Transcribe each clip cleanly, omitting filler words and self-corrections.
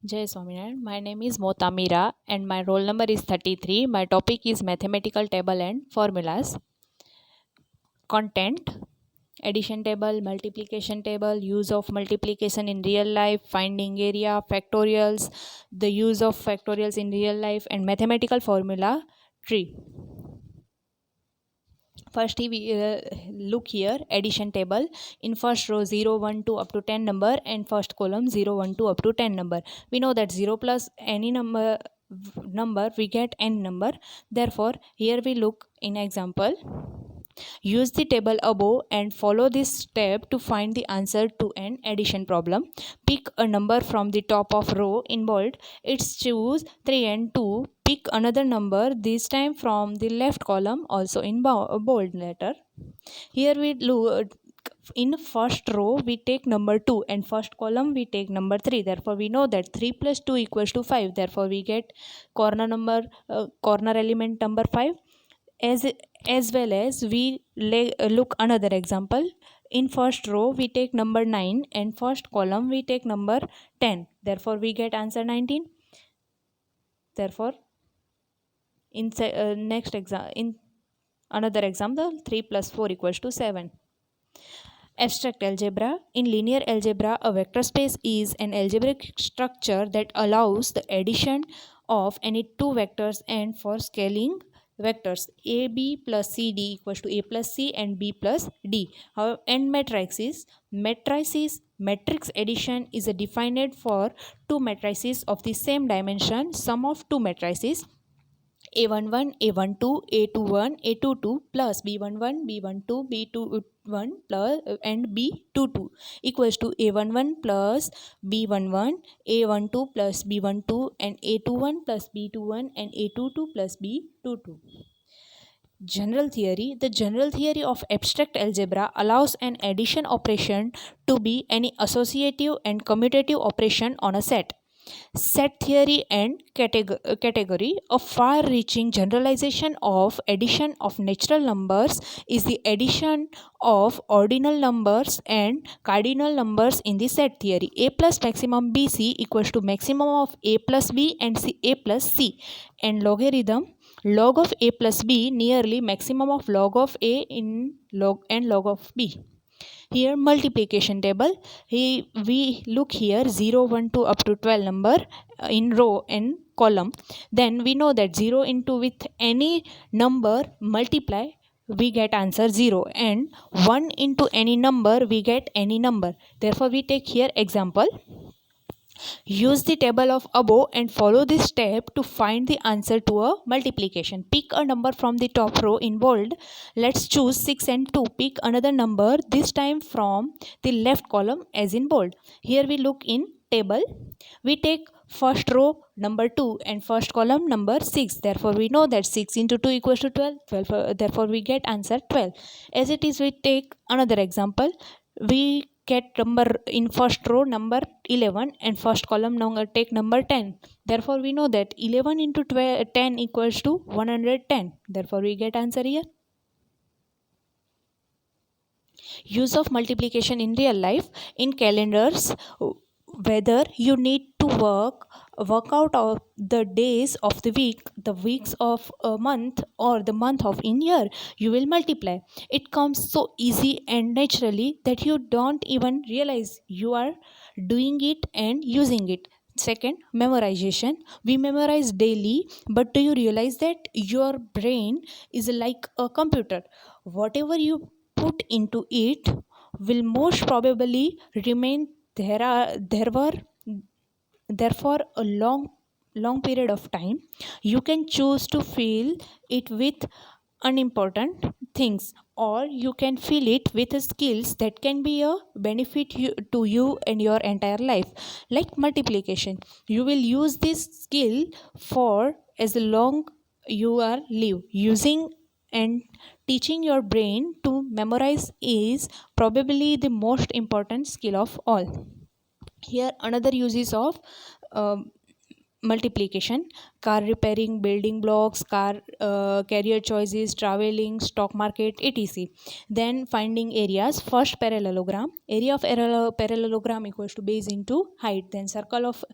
Jai Swaminarayan. My name is Motamira and my roll number is 33. My topic is mathematical table and formulas. Content: addition table, multiplication table, use of multiplication in real life, finding area, factorials, the use of factorials in real life, and mathematical formula tree. First we look here addition table. In first row 0 1 2 up to 10 number, and first column 0 1 2 up to 10 number. We know that 0 plus any number we get n number. Therefore here we look in example. Use the table above and follow this step to find the answer to an addition problem. Pick a number from the top of row in bold. It's choose 3 and 2. Pick another number, this time from the left column, also in bold letter. Here we look in first row we take number 2 and first column we take number 3. Therefore we know that 3 plus 2 equals to 5. Therefore we get corner element number 5. As well as we look another example. In first row we take number 9 and first column we take number 10. Therefore we get answer 19. Therefore in another example, 3 plus 4 equals to 7. Abstract algebra. In linear algebra, a vector space is an algebraic structure that allows the addition of any two vectors, and for scaling vectors ab plus cd equals to a plus c and b plus d. However, and matrix addition is defined for two matrices of the same dimension. Sum of two matrices a11 a12 a21 a22 plus b11 b12 b21 plus and b22 equals to a11 plus b11 a12 plus b12 and a21 plus b21 and a22 plus b22. General theory. The general theory of abstract algebra allows an addition operation to be any associative and commutative operation on a set. Set theory and category. A far-reaching generalization of addition of natural numbers is the addition of ordinal numbers and cardinal numbers in the set theory. A plus maximum bc equals to maximum of a plus b and a plus c, and logarithm log of a plus b nearly maximum of log of a in log and log of b. Here multiplication table. We look here 0 1 2 up to 12 number in row and column. Then we know that 0 into with any number multiply we get answer 0, and 1 into any number we get any number. Therefore we take here example. Use the table of above and follow this step to find the answer to a multiplication. Pick a number from the top row in bold. Let's choose 6 and 2. Pick another number, this time from the left column as in bold. Here we look in table. We take first row number 2 and first column number 6. Therefore we know that 6 into 2 equals to 12. Therefore we get answer 12. As it is, we take another example. We get number in first row number 11 and first column number take number 10. Therefore we know that 11 into 10 equals to 110. Therefore we get answer here. Use of multiplication in real life. In calendars, whether you need to work out of the days of the week, the weeks of a month, or the month of in year, you will multiply. It comes so easy and naturally that you don't even realize you are doing it and using it. Second, memorization. We memorize daily, but do you realize that your brain is like a computer? Whatever you put into it will most probably remain there for a long period of time. You can choose to fill it with unimportant things, or you can fill it with skills that can be a benefit to you and your entire life. Like multiplication, you will use this skill for as long you are live. Using and teaching your brain to memorize is probably the most important skill of all. Here another uses of multiplication, car repairing, building blocks, career choices, traveling, stock market, etc. Then finding areas. First parallelogram, area of parallelogram equals to base into height. Then circle of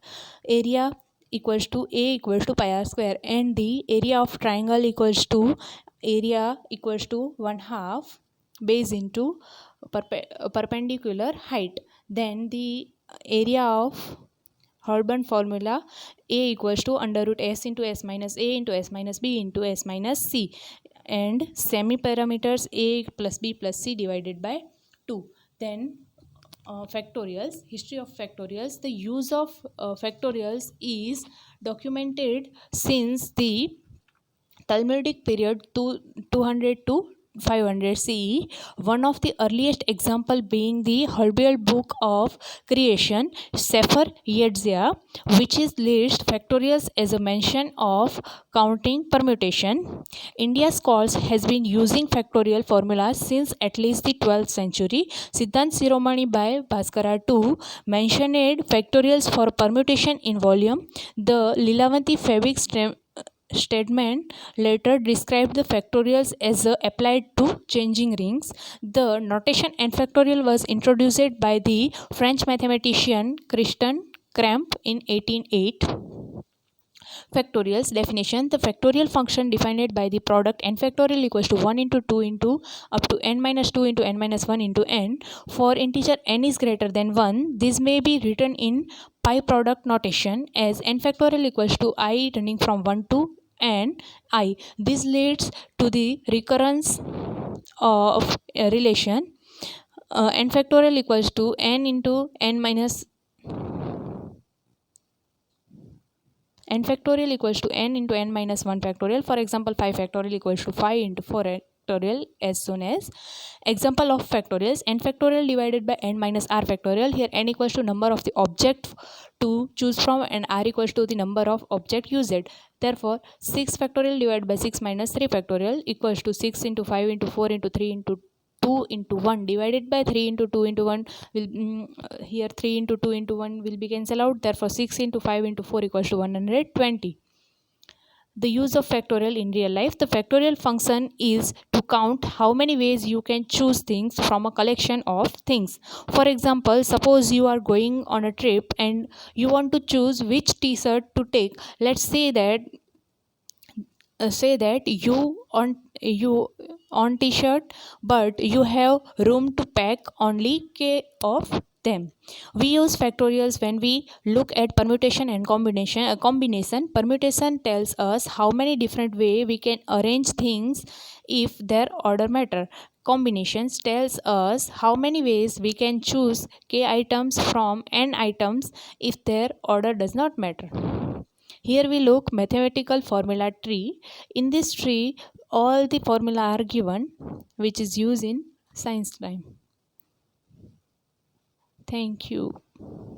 area equals to a equals to pi r square, and the area of triangle equals to area equals to 1/2 base into perpendicular height. Then the area of Hurban formula, a equals to under root s into s minus a into s minus b into s minus c, and semi parameters a plus b plus c divided by 2. Then factorials, history of factorials. The use of factorials is documented since the Talmudic period 200 to 500 CE, one of the earliest example being the Hebrew book of creation, Sefer Yetzirah, which is lists factorials as a mention of counting permutation. India's scholars has been using factorial formulas since at least the 12th century. Siddhant Shiromani by Bhaskara II mentioned factorials for permutation in volume. The Lilavanti Febik statement later described the factorials as applied to changing rings. The notation n factorial was introduced by the French mathematician Christian Kramp in 1808. Factorials definition: the factorial function defined by the product n factorial equals to 1 into 2 into up to n minus 2 into n minus 1 into n. For integer n is greater than 1, this may be written in pi product notation as n factorial equals to I running from 1 to n I. This leads to the recurrence of a relation n factorial equals to n into n minus n factorial equals to n into n minus 1 factorial. For example, 5 factorial equals to 5 into 4 factorial as soon as. Example of factorials: n factorial divided by n minus r factorial. Here n equals to number of the object to choose from and r equals to the number of object used. Therefore, 6 factorial divided by 6 minus 3 factorial equals to 6 into 5 into 4 into 3 into 2 into 1 divided by 3 into 2 into 1 will here 3 into 2 into 1 will be cancelled out. Therefore 6 into 5 into 4 equals to 120. The use of factorial in real life: the factorial function is to count how many ways you can choose things from a collection of things. For example, suppose you are going on a trip and you want to choose which t-shirt to take. Let's say that you on t-shirt, but you have room to pack only k of them. We use factorials when we look at permutation and combination. Permutation tells us how many different way we can arrange things if their order matter. Combinations tells us how many ways we can choose k items from n items if their order does not matter. Here we look mathematical formula tree. In this tree, all the formula are given, which is used in science time. Thank you.